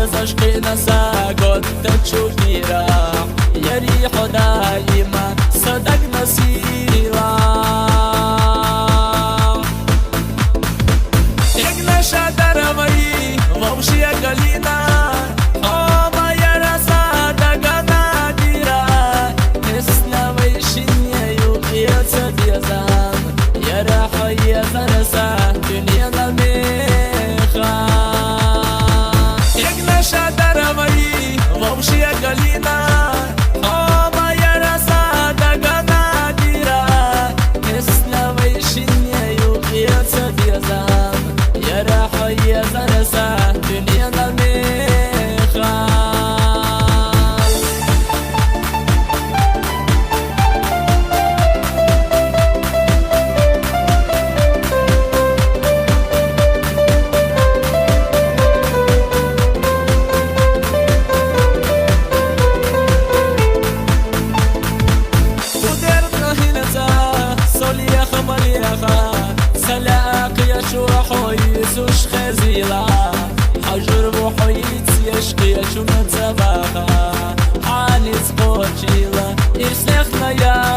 عشقی نساگت تچوگیرا یری خدای من صدق نسیلا یک نشه دروی ووشی گلینا آما یرا صدق نگیرا اسلوی شینی یوقیت دیزن یرا حی زرسا دنیا نمیخوان یک نشه دروی ووشی گلینا آما یرا صدق نگیرا اسلوی شینی یوقیت دیزن یرا حی زرسا دنیا نمیخوان سلاقي شوحوي سوش خزيلا حجر بوحويت يشقي شو نتباخا عاني سبوتشيلا يسلخنا يا